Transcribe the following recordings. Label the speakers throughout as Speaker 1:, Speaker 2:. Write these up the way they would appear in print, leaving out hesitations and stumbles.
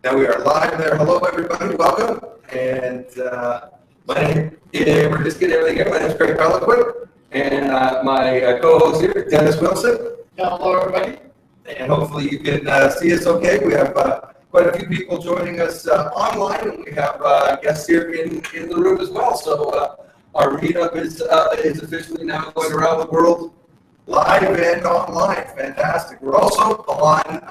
Speaker 1: Now we are live there. Hello, everybody. Welcome. And my name is, we're just getting everything here. My name is Craig Peloquin. And my co-host here, Dennis Wilson.
Speaker 2: Hello, everybody.
Speaker 1: And hopefully you can see us okay. We have quite a few people joining us online, and we have guests here in the room as well. So our meetup is officially now going around the world, live and online. Fantastic. We're also on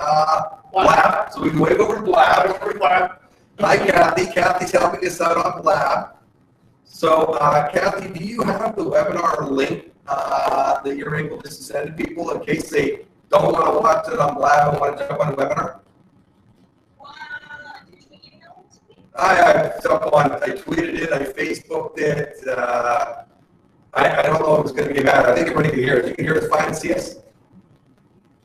Speaker 1: Blab, so we can wave over to Blab. Hi, Kathy. Kathy's helping us out on Blab. So, Kathy, do you have the webinar link that you're able to send to people in case they don't want to watch it on Blab and want to jump on the webinar? I tweeted it, I Facebooked it. I don't know if it's going to be bad. I think everybody can hear it. You can hear us fine and see us?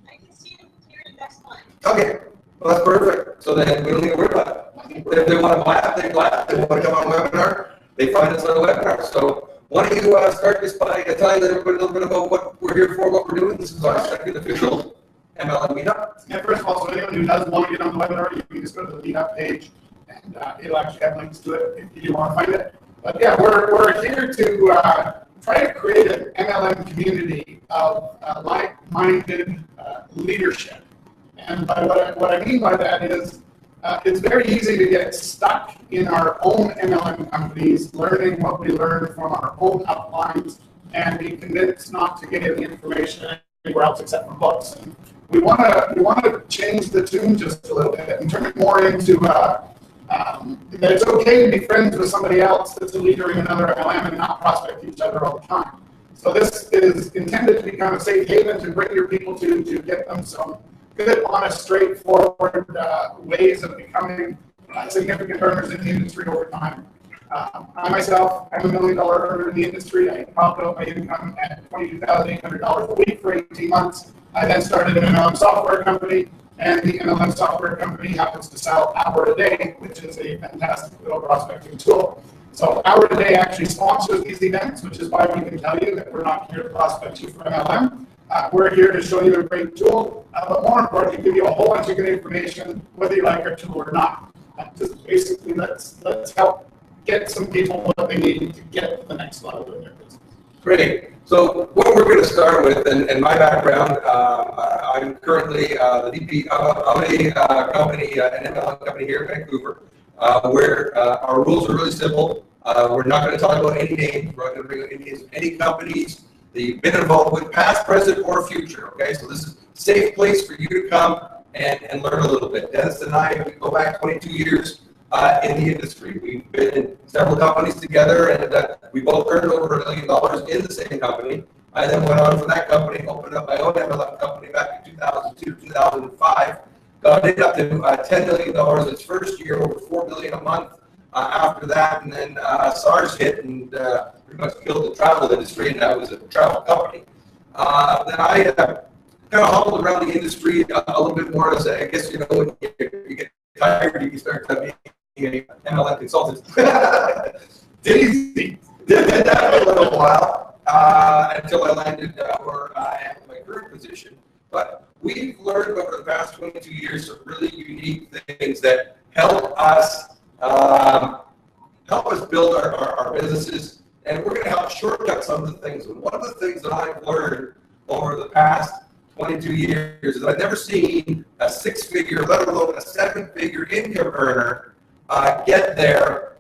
Speaker 3: I can see you hear it just fine.
Speaker 1: Okay, well, that's perfect. So then we don't need to worry about it. If they want to Blab, they Blab. If they want to come on a webinar, they find us on a webinar. So why don't you start this by telling everybody a little bit about what we're here for, what we're doing. This is our second official MLM meetup.
Speaker 2: Yeah, first of all, so anyone who does want to get on the webinar, you can just go to the meetup page, and it'll actually have links to it if you want to find it. But yeah, we're here to try to create an MLM community of like-minded leadership. And by what I mean by that is it's very easy to get stuck in our own MLM companies, learning what we learn from our own uplines, and be convinced not to get any information anywhere else except from books. And we want to change the tune just a little bit and turn it more into that it's okay to be friends with somebody else that's a leader in another MLM and not prospect each other all the time. So this is intended to be kind of safe haven to bring your people to get them some good, honest, straightforward ways of becoming significant earners in the industry over time. I myself, I'm $1 million earner in the industry. I topped out my income at $22,800 a week for 18 months. I then started an MLM software company, and the MLM software company happens to sell Hour a Day, which is a fantastic little prospecting tool. So Hour a Day actually sponsors these events, which is why we can tell you that we're not here to prospect you for MLM. We're here to show you a great tool, but more importantly, give you a whole bunch of good information, whether you like our tool or not. Just basically, let's help get some people what they need to get to the next level in their business.
Speaker 1: Great. So what we're going to start with, and my background, I'm currently the VP of a company, an MLM company here in Vancouver, where our rules are really simple. We're not going to talk about any names. We're not going to bring up any names of any companies that you've been involved with, past, present, or future. Okay, so this is a safe place for you to come and learn a little bit. Dennis and I, we go back 22 years in the industry. We've been in several companies together, and we both earned over $1 million in the same company. I then went on from that company, opened up my own MLM company back in 2002, 2005. Got it up to $10 million its first year, over $4 million a month after that, and then SARS hit and pretty much killed the travel industry, and that was a travel company. Then I kind of hobbled around the industry a little bit more as I guess, you know, when you get tired, you start being an MLM consultant. Did that for a little while until I landed where I am in my current position. But we've learned over the past 22 years some really unique things that help us build our businesses, and we're going to help shortcut some of the things. And one of the things that I've learned over the past 22 years is I've never seen a six-figure, let alone a seven-figure income earner get there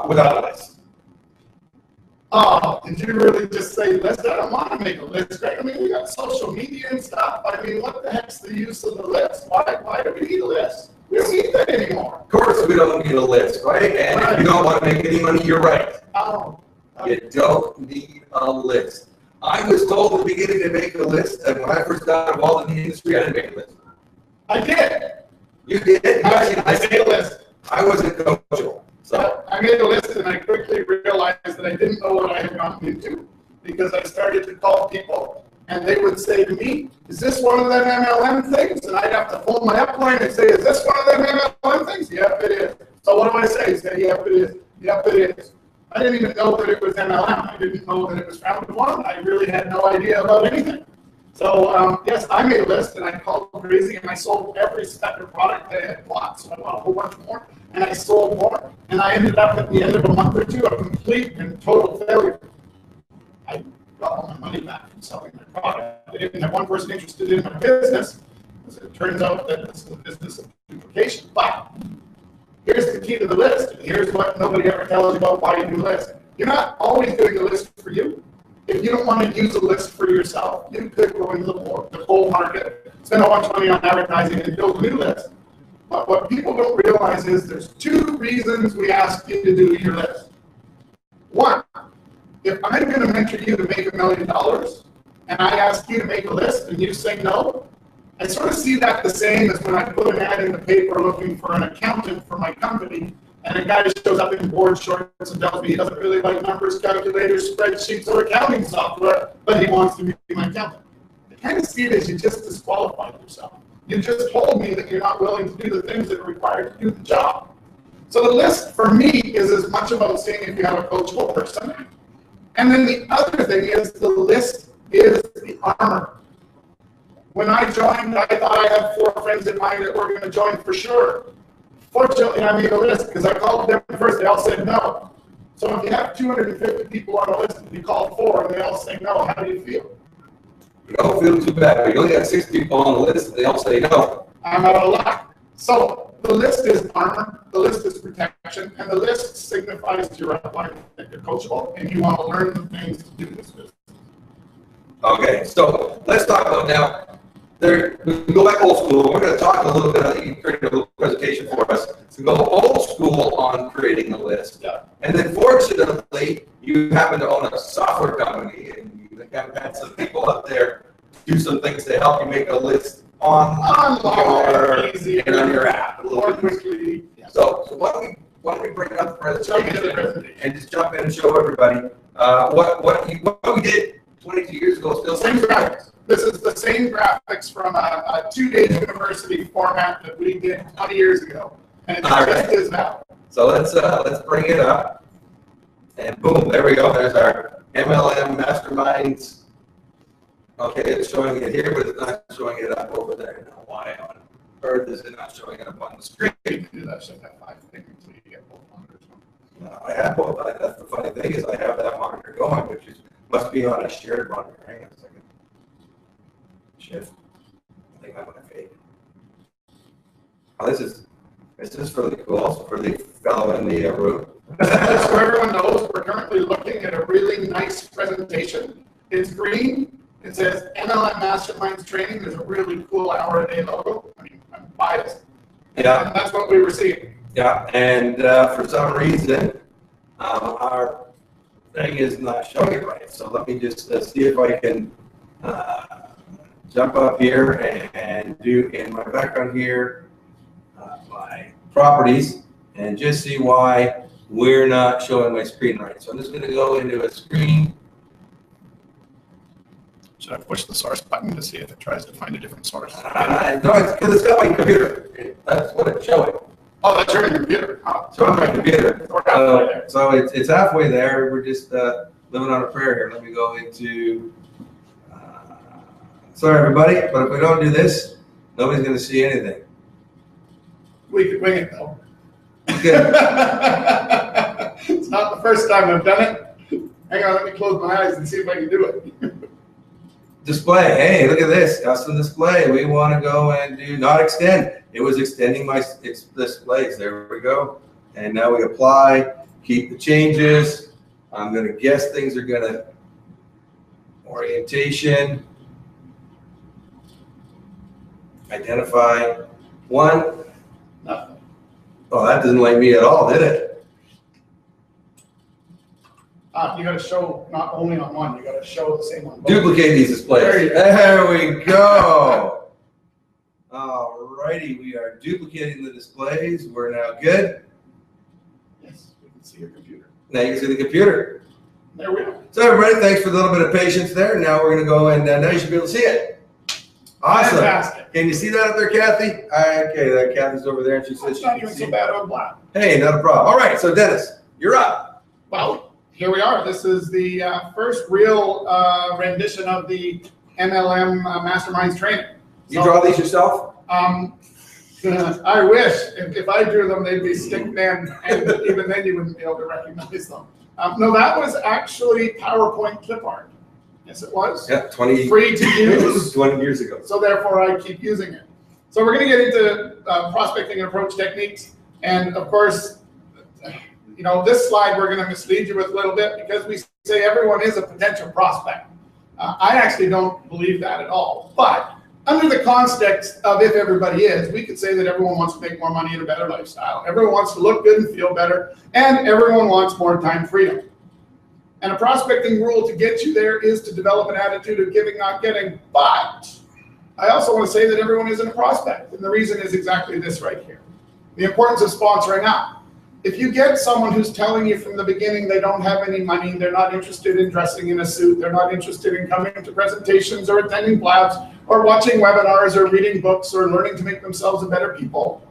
Speaker 1: without a list.
Speaker 2: Oh, did you really just say list? I don't want to make a list, right? I mean, we got social media and stuff. I mean, what the heck's the use of the list? Why do we need a list? We don't need that anymore.
Speaker 1: Of course, we don't need a list, right? And if you don't want to make any money, you're right.
Speaker 2: Oh.
Speaker 1: You don't need a list. I was told at the beginning to make a list, and when I first got involved in the industry, I didn't make a list.
Speaker 2: I did.
Speaker 1: You did?
Speaker 2: I made a list.
Speaker 1: I wasn't coachable. So
Speaker 2: I made a list, and I quickly realized that I didn't know what I had gotten into, because I started to call people, and they would say to me, is this one of them MLM things? And I'd have to pull my upline and say, is this one of them MLM things? Yep, it is. So what do I say? Say, yep, it is. Yep, it is. I didn't even know that it was MLM. I didn't know that it was founded one. I really had no idea about anything. So yes, I made a list and I called crazy and I sold every spectrum product that I had bought. So I bought a whole bunch more and I sold more. And I ended up at the end of a month or two a complete and total failure. I got all my money back from selling my product. I didn't have one person interested in my business. As it turns out that it's a business of duplication. But here's the key to the list. Here's what nobody ever tells you about why you do a list. You're not always doing a list for you. If you don't want to use a list for yourself, you could go into the whole market, spend a bunch of money on advertising and build a new list. But what people don't realize is there's two reasons we ask you to do your list. One, if I'm going to mentor you to make $1 million and I ask you to make a list and you say no, I sort of see that the same as when I put an ad in the paper looking for an accountant for my company, and a guy shows up in board shorts and tells me he doesn't really like numbers, calculators, spreadsheets, or accounting software, but he wants to be my accountant. I kind of see it as you just disqualified yourself. You just told me that you're not willing to do the things that are required to do the job. So the list for me is as much about seeing if you have a coachable person. And then the other thing is the list is the armor. When I joined, I thought I had 4 friends in mind that were going to join for sure. Fortunately, I made a list because I called them first. They all said no. So if you have 250 people on a list and you call 4 and they all say no, how do you feel?
Speaker 1: You don't feel too bad. You only got 6 people on the list and they all say no.
Speaker 2: I'm out of luck. So the list is armor, the list is protection, and the list signifies to your upline that you're coachable and you want to learn the things to do this business.
Speaker 1: Okay, so let's talk about now. We can go back old school. We're going to talk a little bit. You created a little presentation for us to go old school on creating a list.
Speaker 2: Yeah.
Speaker 1: And then, fortunately, you happen to own a software company, and you have had some people up there do some things to help you make a list online and on your app.
Speaker 2: More quickly. Yeah.
Speaker 1: So why don't we bring up the presentation and just jump in and show everybody what we did 22 years ago. Still
Speaker 2: Same graphics. This is the same graphics from a 2-day university format that we did 20 years ago, and it just is now.
Speaker 1: So let's bring it up, and boom, there we go. There's our MLM MasterMinds. Okay, it's showing it here, but it's not showing it up over there. Now, why on earth is it not showing it up on the screen?
Speaker 2: You can do that, so that 5 thing until you get both monitors.
Speaker 1: No, I have both. That's the funny thing is I have that monitor going, which must be on a shared monitor. Hang on a second. Shift. I think I'm gonna fade. Oh, this is really cool. Also for the fellow in the room.
Speaker 2: Just so everyone knows, we're currently looking at a really nice presentation. It's green. It says MLM MasterMinds training. There's a really cool hour-a-day logo. I mean, I'm biased.
Speaker 1: Yeah.
Speaker 2: And that's what we were seeing.
Speaker 1: Yeah, and for some reason, our thing is not showing it right. So let me just see if I can jump up here and do in my background here my properties and just see why we're not showing my screen right. So I'm just going to go into a screen.
Speaker 2: Should I push the source button to see if it tries to find a different source?
Speaker 1: No, it's because it's got my computer. That's what it's showing.
Speaker 2: Oh, that's your computer. Oh.
Speaker 1: So on my computer.
Speaker 2: We're halfway there.
Speaker 1: So it's halfway there. We're just living on a prayer here. Let me go into. Sorry, everybody, but if we don't do this, nobody's going to see anything.
Speaker 2: We could wing it though.
Speaker 1: Okay.
Speaker 2: It's not the first time I've done it. Hang on, let me close my eyes and see if I can do it.
Speaker 1: Display. Hey, look at this. Custom display. We want to go and do not extend. It was extending my displays. There we go. And now we apply, keep the changes. I'm going to guess things are going to orientation. Identify one.
Speaker 2: Nothing.
Speaker 1: Oh, that doesn't like me at all, did it?
Speaker 2: You got to show not only on one, you got to show the same one.
Speaker 1: Duplicate these displays. There we go. All righty, we are duplicating the displays. We're now good.
Speaker 2: Yes, we can see your computer.
Speaker 1: Now you can see the computer.
Speaker 2: There we go.
Speaker 1: So everybody, thanks for a little bit of patience there. Now we're going to go and now you should be able to see it. Awesome.
Speaker 2: Fantastic.
Speaker 1: Can you see that up there, Kathy? Okay, that Kathy's over there, and she says
Speaker 2: It's
Speaker 1: she
Speaker 2: not
Speaker 1: can
Speaker 2: even
Speaker 1: see.
Speaker 2: so bad on black.
Speaker 1: Hey, not a problem. All right, so Dennis, you're up.
Speaker 2: Well, here we are. This is the first real rendition of the MLM MasterMinds training.
Speaker 1: You draw these yourself?
Speaker 2: I wish. If I drew them, they'd be stickmen, and even then you wouldn't be able to recognize them. No, that was actually PowerPoint clip art. Yes, it was.
Speaker 1: Yeah, 20.
Speaker 2: Free to use.
Speaker 1: 20 years ago.
Speaker 2: So therefore, I keep using it. So we're going to get into prospecting and approach techniques. And of course, you know, this slide we're going to mislead you with a little bit because we say everyone is a potential prospect. I actually don't believe that at all. But under the context of if everybody is, we could say that everyone wants to make more money and a better lifestyle. Everyone wants to look good and feel better. And everyone wants more time freedom. And a prospecting rule to get you there is to develop an attitude of giving, not getting. But I also want to say that everyone isn't a prospect. And the reason is exactly this right here. The importance of sponsoring out. If you get someone who's telling you from the beginning they don't have any money, they're not interested in dressing in a suit, they're not interested in coming to presentations or attending labs or watching webinars or reading books or learning to make themselves a better people,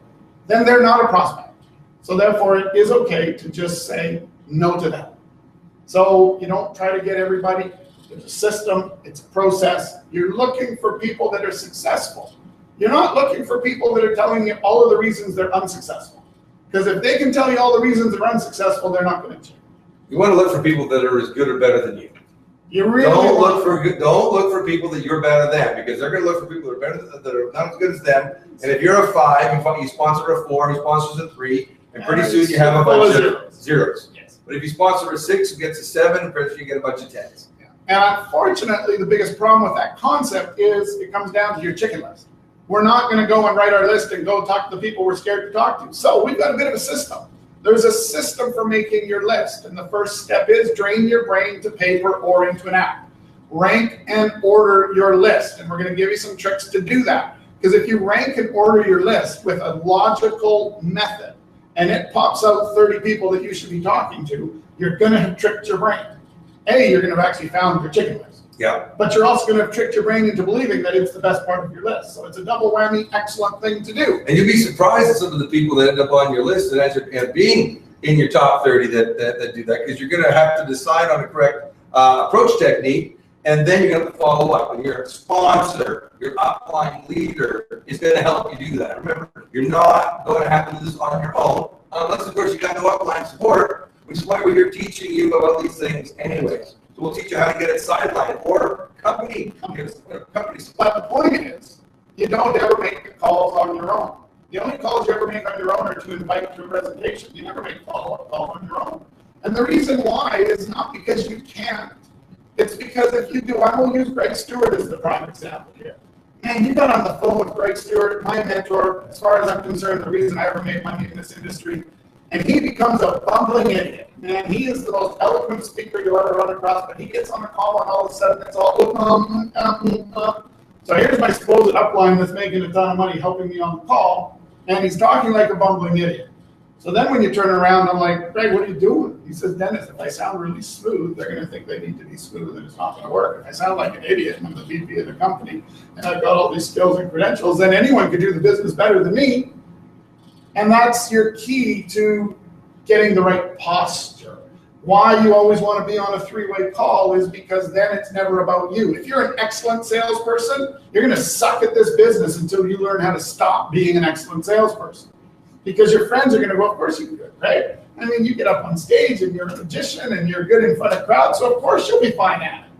Speaker 2: then they're not a prospect. So therefore, it is okay to just say no to them. So you don't try to get everybody. There's a system, it's a process. You're looking for people that are successful. You're not looking for people that are telling you all of the reasons they're unsuccessful. Because if they can tell you all the reasons they're unsuccessful, they're not going to change.
Speaker 1: You want to look for people that are as good or better than you.
Speaker 2: You really
Speaker 1: don't look for people that you're better than, because they're going to look for people that are better that are not as good as them. And if you're a 5, you sponsor a 4, who sponsors a 3, and pretty soon you have a bunch of zeros. Yes. But if you sponsor a 6, who gets a 7, pretty soon you get a bunch of 10s.
Speaker 2: Yeah. And unfortunately, the biggest problem with that concept is it comes down to your chicken list. We're not going to go and write our list and go talk to the people we're scared to talk to. So we've got a bit of a system. There's a system for making your list. And the first step is drain your brain to paper or into an app. Rank and order your list. And we're going to give you some tricks to do that. Because if you rank and order your list with a logical method and it pops out 30 people that you should be talking to, you're going to have tricked your brain. You're going to have actually found your chicken list.
Speaker 1: Yeah.
Speaker 2: But you're also going to have tricked your brain into believing that it's the best part of your list. So it's a double whammy, excellent thing to do.
Speaker 1: And you'd be surprised at some of the people that end up on your list that end up being in your top 30 that do that, because you're going to have to decide on a correct approach technique, and then you're going to follow up. And your sponsor, your upline leader is going to help you do that. Remember, you're not going to have to do this on your own, unless, of course, you got no upline support, which is why we're here teaching you about these things anyways. We'll teach you how to get it sidelined or company.
Speaker 2: But the point is, you don't ever make the calls on your own. The only calls you ever make on your own are to invite to a presentation. You never make follow-up calls on your own. And the reason why is not because you can't. It's because if you do, I will use Greg Stewart as the prime example here. Man, you got on the phone with Greg Stewart, my mentor, as far as I'm concerned, the reason I ever made money in this industry. And he becomes a bumbling idiot. Man, he is the most eloquent speaker you'll ever run across, but he gets on the call and all of a sudden it's all, So here's my supposed upline that's making a ton of money helping me on the call, and he's talking like a bumbling idiot. So then when you turn around, I'm like, Greg, what are you doing? He says, Dennis, if I sound really smooth, they're going to think they need to be smooth and it's not going to work. If I sound like an idiot and I'm the VP of the company and I've got all these skills and credentials, then anyone could do the business better than me. And that's your key to getting the right posture. Why you always want to be on a 3-way call is because then it's never about you. If you're an excellent salesperson, you're going to suck at this business until you learn how to stop being an excellent salesperson. Because your friends are going to go, of course you can do it, right? I mean, you get up on stage and you're a magician and you're good in front of crowds, so of course you'll be fine at it.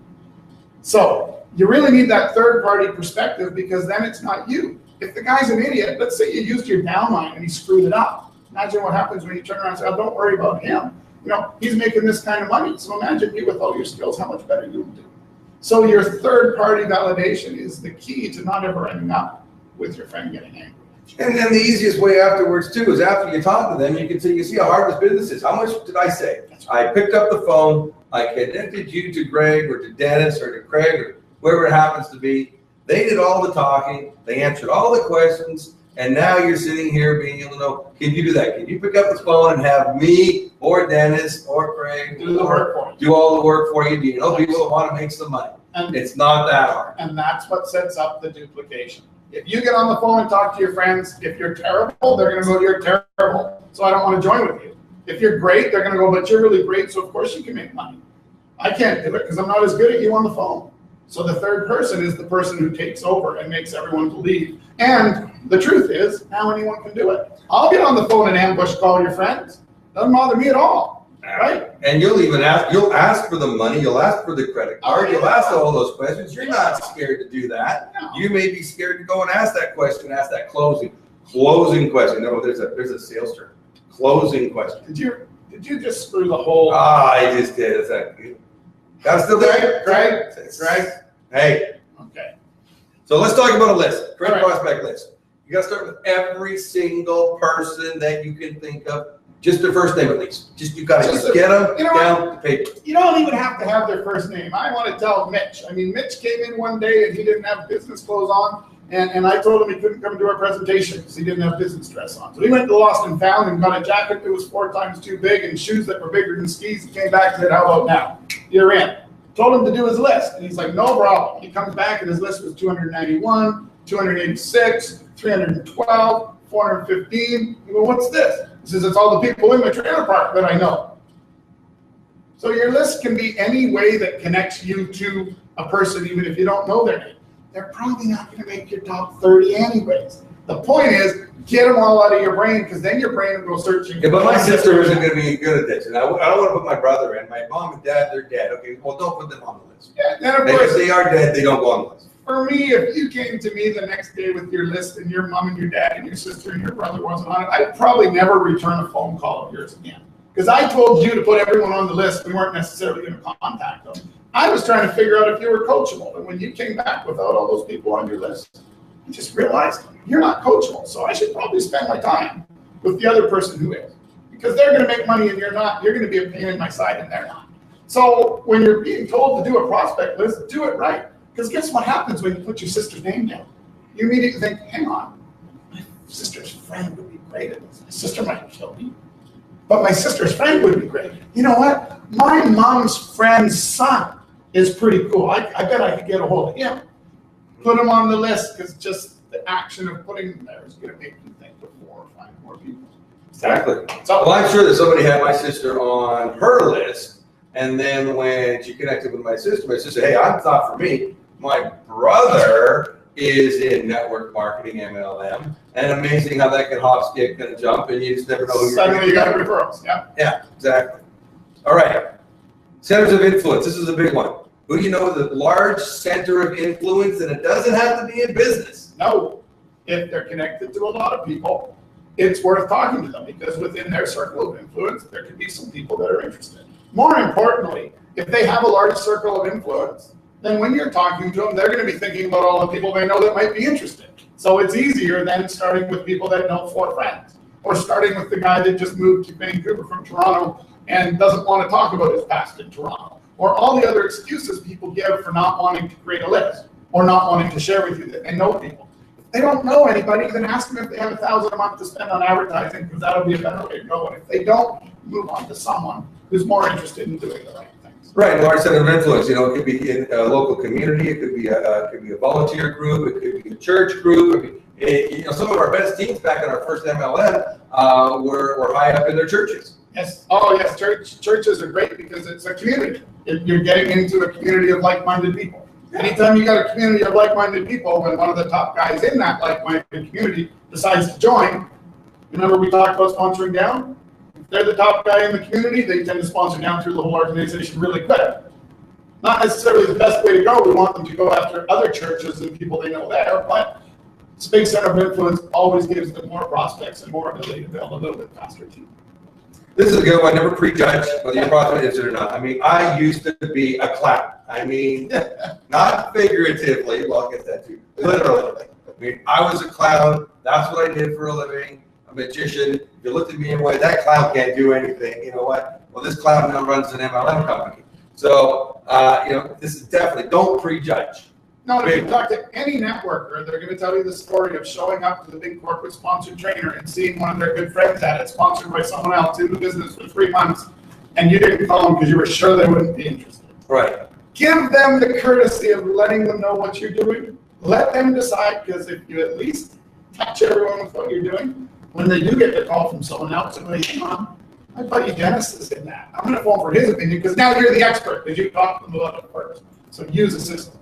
Speaker 2: So you really need that third-party perspective, because then it's not you. If the guy's an idiot, let's say you used your downline and he screwed it up. Imagine what happens when you turn around and say, oh, don't worry about him. You know, he's making this kind of money. So imagine you with all your skills, how much better you would do. So your third-party validation is the key to not ever ending up with your friend getting angry.
Speaker 1: And then the easiest way afterwards, too, is after you talk to them, you can see how hard this business is. How much did I say? I picked up the phone, I connected you to Greg or to Dennis or to Craig or whoever it happens to be. They did all the talking, they answered all the questions, and now you're sitting here being able to know, can you do that? Can you pick up the phone and have me or Dennis or Craig do all the work for you? Do you know people that want to make some money? And it's not that hard.
Speaker 2: And that's what sets up the duplication. If you get on the phone and talk to your friends, if you're terrible, they're going to go, you're terrible, so I don't want to join with you. If you're great, they're going to go, but you're really great, so of course you can make money. I can't do it because I'm not as good at you on the phone. So the third person is the person who takes over and makes everyone believe. And the truth is, now anyone can do it. I'll get on the phone and ambush call your friends. Doesn't bother me at all, right?
Speaker 1: And you'll ask for the money, you'll ask for the credit card, you'll ask all those questions. You're not scared to do that.
Speaker 2: No.
Speaker 1: You may be scared to go and ask that question, ask that closing question. No, there's a sales term. Closing question.
Speaker 2: Did you just screw the whole?
Speaker 1: I just did. Is that good? Got still there?
Speaker 2: Greg?
Speaker 1: Hey.
Speaker 2: Okay.
Speaker 1: So let's talk about a list. Great
Speaker 2: Right.
Speaker 1: prospect list. You got to start with every single person that you can think of. Just their first name at least. You got to get them down to paper.
Speaker 2: You don't even have to have their first name. I want to tell Mitch. I mean, Mitch came in one day and he didn't have business clothes on. And I told him he couldn't come to our presentation because he didn't have business dress on. So he went to Lost and Found and got a jacket that was 4 times too big and shoes that were bigger than skis. He came back and said, how about now? You're in. Told him to do his list. And he's like, no problem. He comes back and his list was 291, 286, 312, 415. I go, what's this? He says, it's all the people in the trailer park that I know. So your list can be any way that connects you to a person, even if you don't know their name. They're probably not going to make your top 30 anyways. The point is, get them all out of your brain, because then your brain will go searching.
Speaker 1: Yeah, but my sister isn't going to be good at this. And I don't want to put my brother in. My mom and dad, they're dead. Okay, well, don't put them on the list.
Speaker 2: Yeah, and of
Speaker 1: And
Speaker 2: course,
Speaker 1: if they are dead, they don't go on the list.
Speaker 2: for me, if you came to me the next day with your list and your mom and your dad and your sister and your brother wasn't on it, I'd probably never return a phone call of yours again. Because I told you to put everyone on the list. We weren't necessarily going to contact them. I was trying to figure out if you were coachable. And when you came back without all those people on your list, I just realized you're not coachable. So I should probably spend my time with the other person who is. Because they're going to make money and you're not. You're going to be a pain in my side and they're not. So when you're being told to do a prospect list, do it right. Because guess what happens when you put your sister's name down? You immediately think, hang on, my sister's friend would be great at this. My sister might kill me, but my sister's friend would be great. You know what? My mom's friend's son is pretty cool. I bet I could get a hold of him. Put him on the list, because just the action of putting him there is going to make you think of 4 or 5 more people.
Speaker 1: Exactly.
Speaker 2: So,
Speaker 1: Well, I'm sure that somebody had my sister on her list, and then when she connected with my sister, hey, I'm not for me. My brother is in network marketing, MLM, and amazing how that can hop, skip, and jump, and you just never know who you're
Speaker 2: suddenly you
Speaker 1: gonna
Speaker 2: got referrals. Yeah.
Speaker 1: Yeah, exactly. All right. Centers of influence. This is a big one. Who do you know is a large center of influence, and it doesn't have to be in business?
Speaker 2: No. If they're connected to a lot of people, it's worth talking to them, because within their circle of influence, there could be some people that are interested. More importantly, if they have a large circle of influence, then when you're talking to them, they're going to be thinking about all the people they know that might be interested. So it's easier than starting with people that know 4 friends, or starting with the guy that just moved to Vancouver from Toronto and doesn't want to talk about his past in Toronto, or all the other excuses people give for not wanting to create a list or not wanting to share with you that they know people. If they don't know anybody, then ask them if they have $1,000 a month to spend on advertising, because that'll be a better way to go. And if they don't, move on to someone who's more interested in doing the right things.
Speaker 1: Right, large center of influence. You know, it could be in a local community. It could be a volunteer group. It could be a church group. You know, some of our best teams back in our first MLM were high up in their churches.
Speaker 2: Yes. Oh, yes. Churches are great because it's a community. You're getting into a community of like-minded people. Anytime you got a community of like-minded people, when one of the top guys in that like-minded community decides to join, remember we talked about sponsoring down? If they're the top guy in the community, they tend to sponsor down through the whole organization really quick. Not necessarily the best way to go. We want them to go after other churches and people they know there, but this big center of influence always gives them more prospects and more ability to build a little bit faster too.
Speaker 1: This is a good one. Never prejudge whether your prospect is it or not. I mean, I used to be a clown. I mean, not figuratively. Well, I guess that too. Literally. I mean, I was a clown. That's what I did for a living. A magician. If you looked at me and went, that clown can't do anything. You know what? Well, this clown now runs an MLM company. So, you know, this is definitely, don't prejudge.
Speaker 2: No, if you talk to any networker, they're going to tell you the story of showing up to the big corporate sponsored trainer and seeing one of their good friends at it, sponsored by someone else in the business for 3 months, and you didn't call them because you were sure they wouldn't be interested.
Speaker 1: Right.
Speaker 2: Give them the courtesy of letting them know what you're doing. Let them decide, because if you at least touch everyone with what you're doing, when they do get the call from someone else, and they hang on, my buddy Dennis is in that. I'm going to phone for his opinion, because now you're the expert, because you talked to them about it first. So use the system.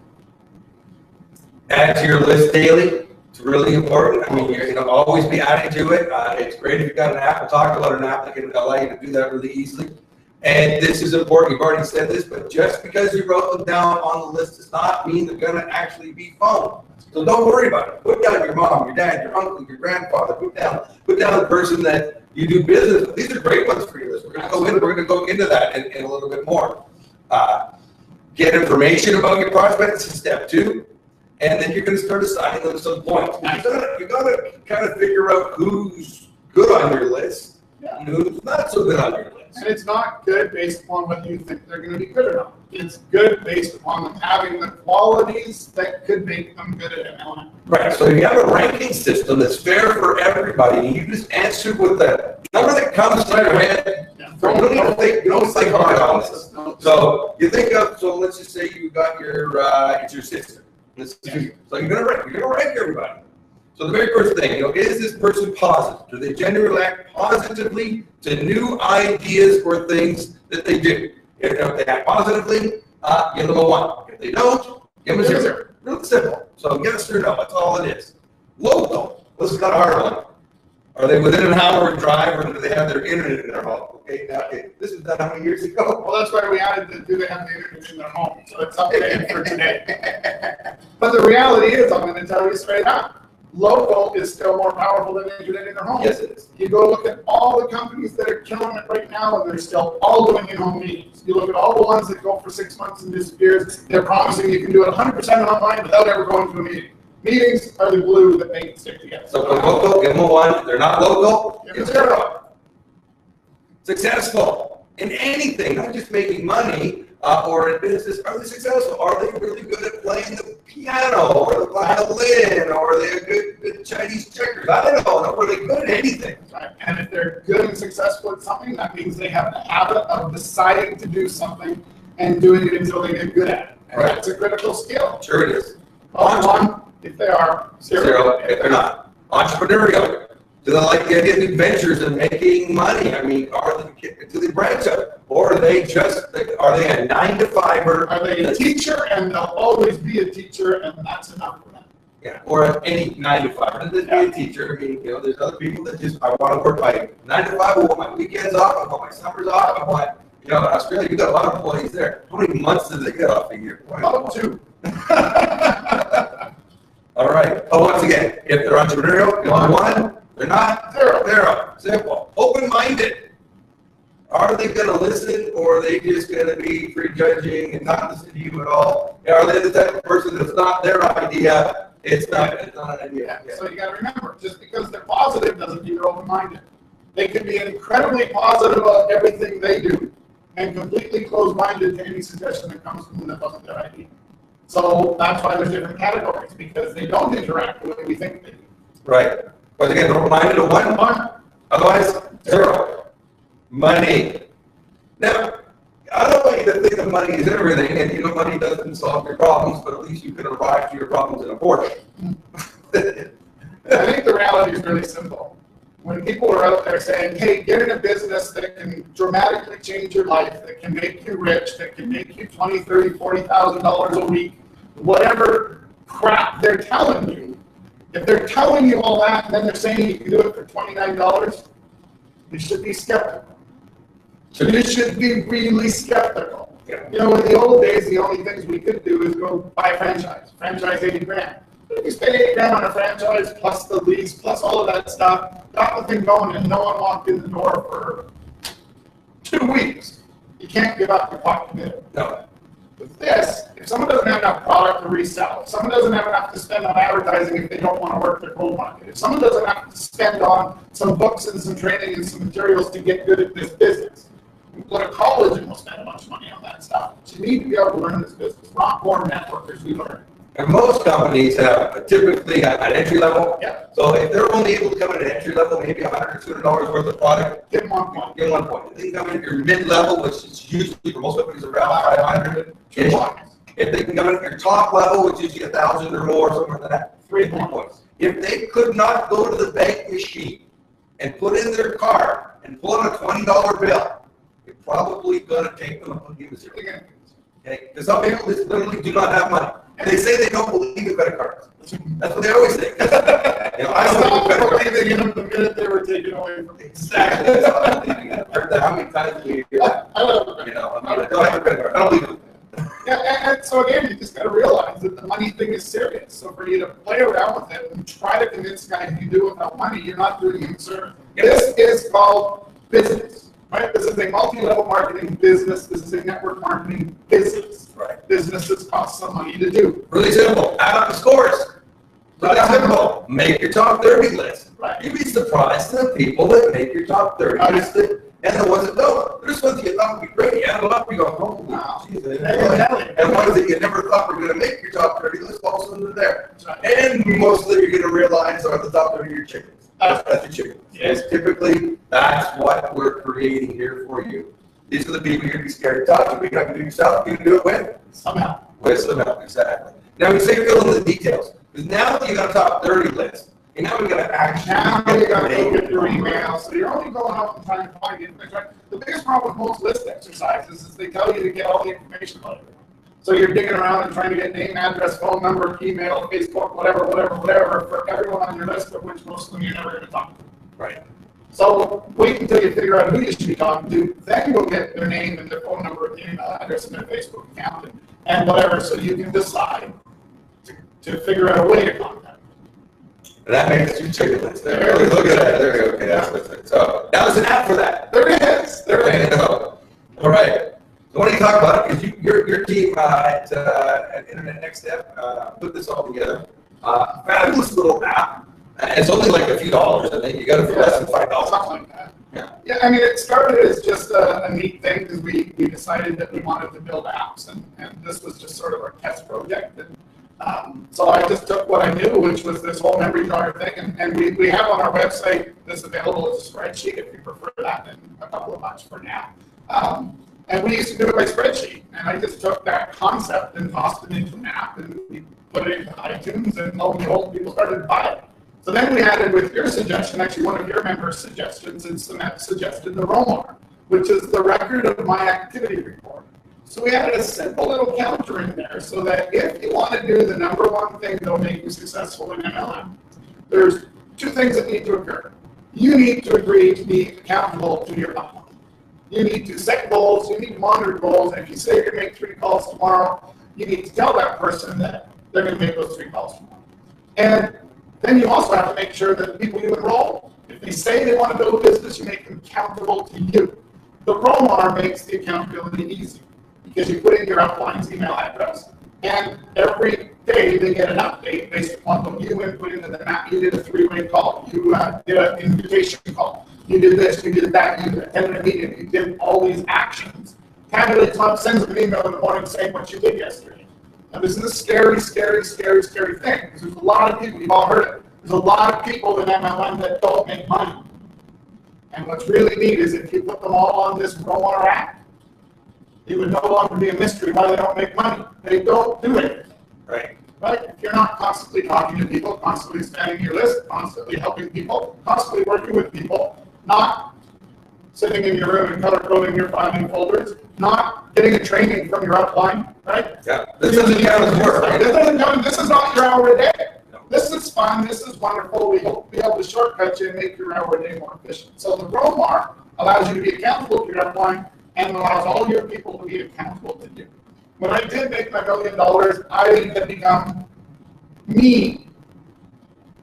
Speaker 1: Add to your list daily. It's really important. I mean, always be adding to it. It's great if you've got an app. We'll talk about an app that can allow you to do that really easily. And this is important. You've already said this, but just because you wrote them down on the list does not mean they're going to actually be phoned. So don't worry about it. Put down your mom, your dad, your uncle, your grandfather. Put down the person that you do business with. These are great ones for your list. We're going to go into that in a little bit more. Get information about your prospects is step 2. And then you're going to start assigning them some points. You got to kind of figure out who's good on your list and who's not so good on your list.
Speaker 2: And it's not good based upon whether you think they're going to be good or not. It's good based upon them having the qualities that could make them good at MLM.
Speaker 1: Right. So you have a ranking system that's fair for everybody. And you just answer with the number that comes to your head. Yeah. You don't think hard on this. So you think of. So let's just say you got it's your sister. So you're gonna rank everybody. So the very first thing, is this person positive? Do they generally react positively to new ideas or things that they do? If they act positively, give them a 1. If they don't, give them a 0. Real simple. So yes or no, that's all it is. Local. This is not a hard one. Are they within an hour drive, or do they have their internet in their home? Okay, this is done how many years ago?
Speaker 2: Well, that's why we added the do they have the internet in their home? So it's updated for today. But the reality is, I'm going to tell you straight up, local is still more powerful than internet in their home.
Speaker 1: Yes, it is.
Speaker 2: You go look at all the companies that are killing it right now, and they're still all doing in-home meetings. You look at all the ones that go for 6 months and disappears. They're promising you can do it 100% online without ever going to a meeting. Meetings are the glue that make it stick together.
Speaker 1: So for local, give them a 1. If they're not local, give them a 0. Successful in anything, not just making money or in business. Are they successful? Are they really good at playing the piano or the violin? Or are they a good Chinese checkers? I don't know. Are they good at anything?
Speaker 2: Right. And if they're good and successful at something, that means they have the habit of deciding to do something and doing it until they get good at it. And
Speaker 1: right.
Speaker 2: That's a critical skill.
Speaker 1: Sure it is.
Speaker 2: One, if they are.
Speaker 1: 0 if they're not. Entrepreneurial. Do they like the idea of adventures and making money? I mean, do they branch out? Or are they a 9-to-5-er?
Speaker 2: Are they a teacher and they'll always be a teacher and that's enough for them?
Speaker 1: Yeah, or any 9-to-5-er. Doesn't be a teacher. I mean, there's other people that I want to work my 9-to-5, I want my weekends off, I want my summers off, I want, in Australia, you've got a lot of employees there. How many months do they get off a year?
Speaker 2: About 2.
Speaker 1: All right. Oh, once again, if they're entrepreneurial, give them 1. They're not 0. Simple. Open-minded. Are they going to listen, or are they just going to be prejudging and not listen to you at all? Are they the type of person that's not their idea? It's not an idea.
Speaker 2: Yeah. So you got to remember, just because they're positive doesn't mean they're open-minded. They can be incredibly positive about everything they do and completely closed-minded to any suggestion that comes from them that wasn't their idea. So that's why there's different categories, because they don't interact the way we think they do.
Speaker 1: Right. But again, open-minded to 1. Otherwise, 0. Money. Now, I don't want you to think that money is everything, and money doesn't solve your problems, but at least you can arrive to your problems in a Porsche.
Speaker 2: I think the reality is really simple. When people are out there saying, hey, get in a business that can dramatically change your life, that can make you rich, that can make you $20,000, $30,000, $40,000 a week, whatever crap they're telling you, if they're telling you all that and then they're saying you can do it for $29, you should be skeptical. You should be really skeptical. Yeah. In the old days, the only things we could do is go buy a franchise. Franchise $80,000. If you spend $80,000 on a franchise, plus the lease, plus all of that stuff, got the thing going, and no one walked in the door for 2 weeks. You can't give up your pot committed.
Speaker 1: No.
Speaker 2: With this, if someone doesn't have enough product to resell, if someone doesn't have enough to spend on advertising if they don't want to work their cold market, if someone doesn't have to spend on some books and some training and some materials to get good at this business, you go to college and we'll spend a bunch of money on that stuff. But you need to be able to learn this business. We're not born networkers, we learn.
Speaker 1: And most companies have typically an entry level.
Speaker 2: Yeah.
Speaker 1: So if they're only able to come in at entry level, maybe $100 or $200 worth of product,
Speaker 2: give them 1 point.
Speaker 1: Give them 1 point. If they can come in at your mid-level, which is usually for most companies around 500, 2 points. If they can come in at your top level, which is usually 1,000 or more, somewhere like that, 3 points. If they could not go to the bank machine and put in their card and pull out a $20 bill, you're probably going to take them up and give a 0. Okay? Because some people just literally do not have money. And they say they don't believe in credit cards. That's what they always say. You know, I don't believe in credit cards.
Speaker 2: Believing in them the minute they were taken away from me.
Speaker 1: Exactly. That's all I'm thinking. I've heard that how many times we hear that.
Speaker 2: I love it.
Speaker 1: You know, I don't have a credit card. I don't believe it.
Speaker 2: Yeah, and so again, you just got to realize that the money thing is serious. So for you to play around with it and try to convince a guy you can do it without money, you're not doing him a service. This is called business, right? This is a multi-level marketing business. This is a network marketing business.
Speaker 1: Right.
Speaker 2: Businesses cost some money to do.
Speaker 1: Really simple. Add up the scores. Really simple. Make your top 30 list.
Speaker 2: Right.
Speaker 1: You'd be surprised at the people that make your top 30 list and the ones that don't. There's ones that you thought would be great. You add them up, you go, oh, wow, geez, and ones that you never thought were going to make your top 30 list, all of a sudden they're there. And most of them you're going to realize are the top 30 of your chickens. That's your chickens. Yes. Typically, that's what we're creating here for you. These are the people you're going to be scared to talk to. You're not going to do it yourself. You're going to do it with
Speaker 2: somehow.
Speaker 1: With somehow, exactly. Now we say fill in the details. Because now that you got a top 30 list, and now we got to actually
Speaker 2: you got to look at your email. So you're only going out and trying to find information. Right? The biggest problem with most list exercises is they tell you to get all the information about it. So you're digging around and trying to get name, address, phone number, email, Facebook, whatever, for everyone on your list, of which most of them you're never going to talk to.
Speaker 1: Right.
Speaker 2: So wait until you figure out who you should be talking to, then go get their name and their phone number, their email address, and their Facebook account, and whatever, so you can decide to figure out a way to contact them.
Speaker 1: And that makes you chicken list. There, look at that. There we go. Okay, that's what's it. So now there's an app for that.
Speaker 2: There it is.
Speaker 1: There you go. All right. So what do you talk about? Because your team at Internet Next Step put this all together. Fabulous little app. It's only like a few dollars. I think you got it for less than $5.
Speaker 2: Something like that. Yeah, I mean, it started as just a neat thing because we decided that we wanted to build apps, and this was just sort of our test project. And, so I just took what I knew, which was this whole memory jogger thing, and we have on our website this available as a spreadsheet if you prefer that, and a couple of bucks for now. And we used to do it by spreadsheet, and I just took that concept and tossed it into an app, and we put it into iTunes, and lo and behold, people started to buy it. So then we added, with your suggestion, actually one of your members' suggestions, and Samantha suggested the ROMAR, which is the record of my activity report. So we added a simple little counter in there so that if you want to do the number one thing that'll make you successful in MLM, there's two things that need to occur. You need to agree to be accountable to your upline. You need to set goals, you need to monitor goals, and if you say you're going to make 3 calls tomorrow, you need to tell that person that they're going to make those 3 calls tomorrow. And then you also have to make sure that the people you enroll, if they say they want to build a business, you make them accountable to you. The ROMAR makes the accountability easy because you put in your upline's email address, and every day they get an update based upon what you input into the map. You did a 3-way call, you did an invitation call, you did this, you did that, you attended a meeting, you did all these actions. Tabulates them up, sends them an email in the morning saying what you did yesterday. Now, this is a scary, scary, scary, scary thing, because there's a lot of people, you've all heard it, there's a lot of people in MLM that don't make money. And what's really neat is if you put them all on this ROMAR app, it would no longer be a mystery why they don't make money. They don't do it. Right? If you're not constantly talking to people, constantly expanding your list, constantly helping people, constantly working with people, not sitting in your room and color coding your filing folders, not getting a training from your upline, right? Yeah. This doesn't count as work. Right? This doesn't count. This is not your hour a day. No. This is fun. This is wonderful. We hope to be able to shortcut you and make your hour a day more efficient. So the ROMAR allows you to be accountable to your upline and allows all your people to be accountable to you. When I did make my $1 million, I had become me.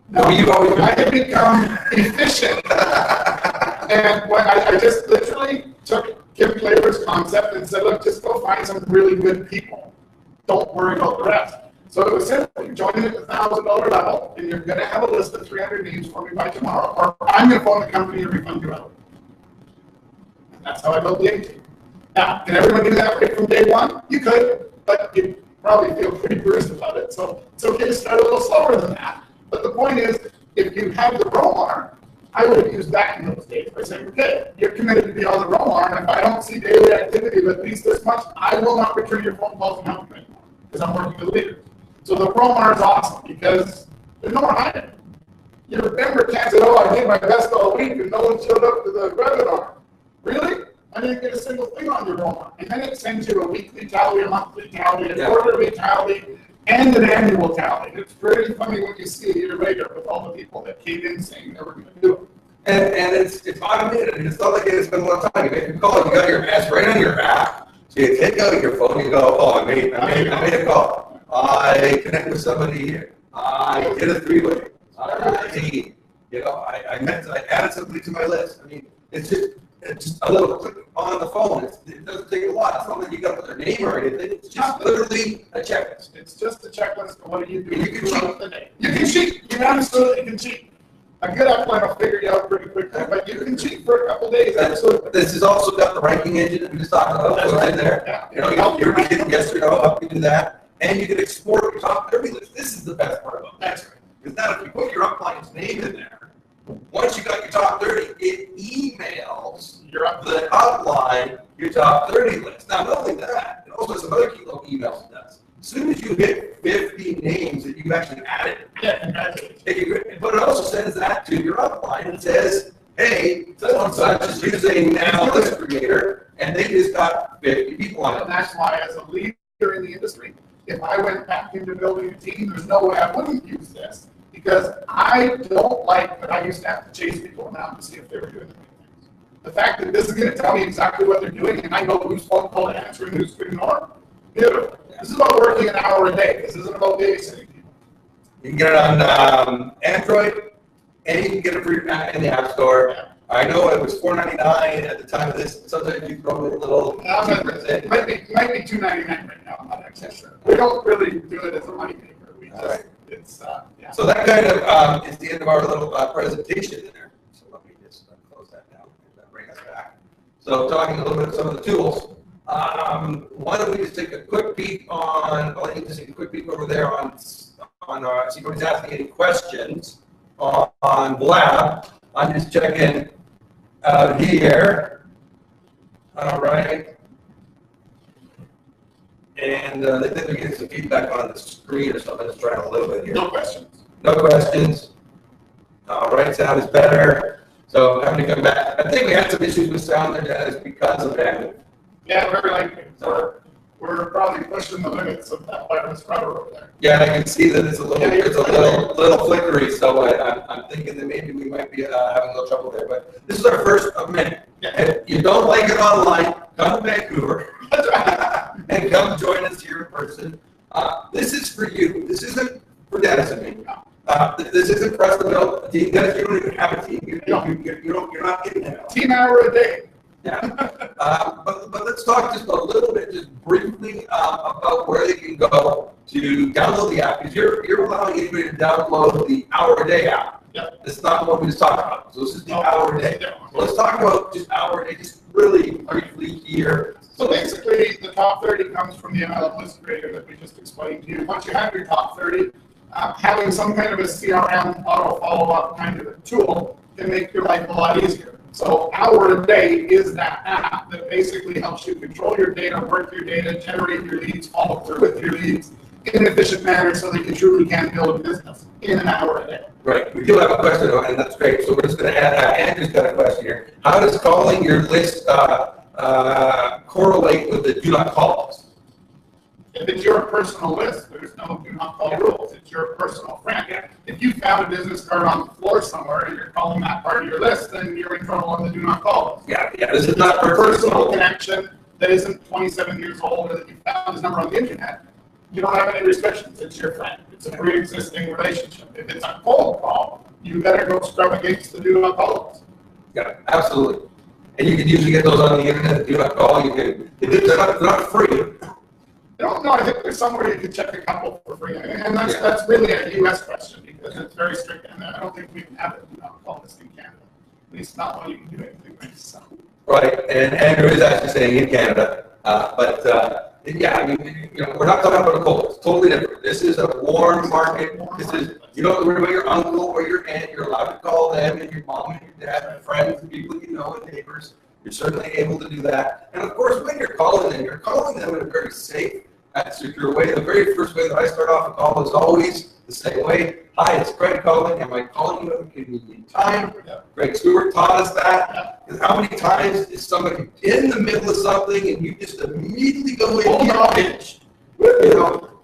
Speaker 2: No, I had become efficient. And when I just literally took Kim Klaver's concept and said, look, just go find some really good people. Don't worry about the rest. So it was simple. You join in at the $1,000 level, and you're going to have a list of 300 names for me by tomorrow, or I'm going to phone the company and refund you out. And that's how I built the team. Now, can everyone do that right from day one? You could, but you probably feel pretty bruised about it. So it's okay to start a little slower than that. But the point is, if you have the ROMAR, I would have used that in those days by saying, okay, you're committed to be on the ROMAR, and if I don't see daily activity of at least this much, I will not return your phone calls and help you anymore because I'm working with leaders. So the ROMAR is awesome because there's no more hiding. You remember, Kat said, oh, I did my best all week and no one showed up to the webinar. Really? I didn't get a single thing on your ROMAR. And then it sends you a weekly tally, a monthly tally, a quarterly tally, and an annual tally. It's pretty funny when you see a year later with all the people that came in saying they were going to do it.
Speaker 1: And it's automated. It's not like it's been a long time. You make a call, you got your ass right on your app. So you take out your phone, you go, oh, I made a call. I connect with somebody here. I did a three-way. I added somebody to my list. I mean, it's just a little click on the phone. It doesn't take a lot. It's not like you got to put their name or anything. It's just literally a checklist.
Speaker 2: It's just a checklist of what do you do.
Speaker 1: You can cheat.
Speaker 2: You can cheat. You absolutely can cheat. A good upline will figure you out pretty quickly, but you can cheat for a couple days. Absolutely.
Speaker 1: This has also got the ranking engine that we just talked about. That's right in there.
Speaker 2: Yeah.
Speaker 1: You're getting yes or no, help you do that. And you can export your top 30 list. This is the best part about it.
Speaker 2: That's right.
Speaker 1: Because now if you put your upline's name in there, once you got your top 30, it emails the upline your top 30 list. Now, not only that, it also has some other cute little emails it does. As soon as you hit 50 names that you've actually added, but it also sends that to your upline and says, hey, such is using now list creator, and they just got 50 people on it.
Speaker 2: And that's why, as a leader in the industry, if I went back into building a team, there's no way I wouldn't use this. Because I don't like that I used to have to chase people around to see if they were doing the right things. The fact that this is going to tell me exactly what they're doing, and I know who's phone call to answer and who's to ignore, beautiful. This is about working an hour a day. This isn't about babysitting people.
Speaker 1: You can get it on Android, and you can get it for your in the App Store. Yeah. I know it was $4.99 at the time of this. Sometimes you throw a little.
Speaker 2: It might be $2.99 right now. I'm not actually sure. We don't really do it as a money maker. We just,
Speaker 1: right.
Speaker 2: Yeah.
Speaker 1: So that kind of is the end of our little presentation there. So let me just close that down and bring us back. So talking a little bit of some of the tools. Why don't we just take a quick peek on? I'll let you just take a quick peek over there on see if anybody's asking any questions on Blab. I'm just checking out here. All right. And they think they're getting some feedback on the screen or something. Let's try it a little bit here.
Speaker 2: No questions.
Speaker 1: No questions. All right, sound is better. So having to come back. I think we had some issues with sound there, Dennis, because of that.
Speaker 2: Yeah, very likely. So we're probably pushing the limits of that wireless router over there.
Speaker 1: Yeah, I can see that it's a little flickery. So I'm thinking that maybe we might be having a little trouble there. But this is our first of many. If you don't like it online, come to Vancouver. And come join us here in person. This is for you. This isn't for Dennis and me. This isn't for us to build a team. Dennis, you don't even have a team. You're not getting that.
Speaker 2: Team hour a day.
Speaker 1: Yeah. But let's talk just a little bit, just briefly, about where they can go to download the app. Because you're allowing anybody to download the Hour a Day app.
Speaker 2: Yep.
Speaker 1: That's not what we just talked about. So this is the Hour a Day. So let's talk about just Hour a Day, just really briefly here.
Speaker 2: So basically, the top 30 comes from the MLM list creator that we just explained to you. Once you have your top 30, having some kind of a CRM auto follow-up kind of a tool can make your life a lot easier. So Hour a Day is that app that basically helps you control your data, work your data, generate your leads, follow through with your leads in an efficient manner so that you truly can build a business in an hour a day.
Speaker 1: Right. We do have a question, and that's great. So we're just going to add, Andrew's got a question here. How does calling your list correlate with the do not call list?
Speaker 2: If it's your personal list, there's no do not call rules. It's your personal friend. If you found a business card on the floor somewhere and you're calling that part of your list, then you're in trouble on the do not call list.
Speaker 1: Yeah. This is not
Speaker 2: a personal connection that isn't 27 years old or that you found his number on the internet. You don't have any restrictions. It's your friend. It's a pre-existing relationship. If it's a cold call, you better go scrub against the do not call list.
Speaker 1: Yeah, absolutely. And you can usually get those on the internet. Do not call. They're not free.
Speaker 2: No, I think there's somewhere you can check a couple for free. And that's really a U.S. question because it's very strict. And I don't think we can have it do not call list in Canada. At least not while you can do anything with. So.
Speaker 1: Right. And Andrew is actually saying in Canada. Yeah, I mean, we're not talking about a cold. It's totally different. This is a warm market. This is, you don't have to worry about your uncle or your aunt. You're allowed to call them and your mom and your dad and friends and people you know and neighbors. You're certainly able to do that. And of course, when you're calling them in a very safe and secure way. The very first way that I start off a call is always the same way. Hi, it's Greg calling. Am I calling you at a convenient time? Greg Stewart taught us that. And how many times is somebody in the middle of something and you just immediately go in and pitch?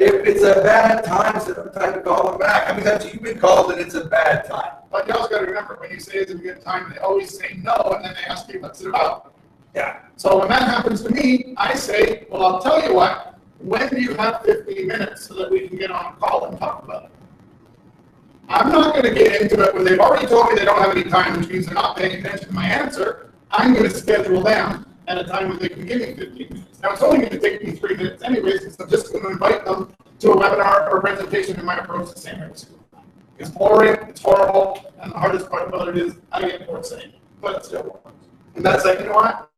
Speaker 1: if it's a bad time, it's a time to call them back. How many times have you been called and it's a bad time?
Speaker 2: But you also got to remember, when you say it's a good time, they always say no, and then they ask you what's it about.
Speaker 1: Yeah.
Speaker 2: So when that happens to me, I say, well, I'll tell you what, when do you have 15 minutes so that we can get on a call and talk about it? I'm not going to get into it when they've already told me they don't have any time, which means they're not paying attention to my answer. I'm going to schedule them at a time when they can give me 15 minutes. Now, it's only going to take me 3 minutes anyways, because I'm just going to invite them to a webinar or a presentation, and my approach the same way. It's boring, it's horrible, and the hardest part about it is I get bored saying it, but it still works. And that's like, you know what?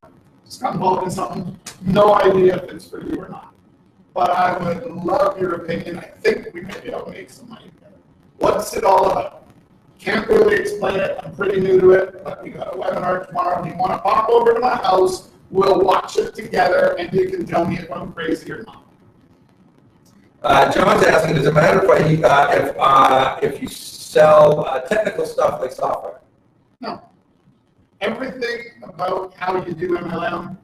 Speaker 2: Just got involved in something, no idea if it's for you or not. But I would love your opinion. I think we may be able to make some money together. What's it all about? Can't really explain it. I'm pretty new to it, but we got a webinar tomorrow. If you want to pop over to my house, we'll watch it together, and you can tell me if I'm crazy or not.
Speaker 1: John's asking, does it matter if you sell technical stuff like software?
Speaker 2: No. Everything about how you do MLM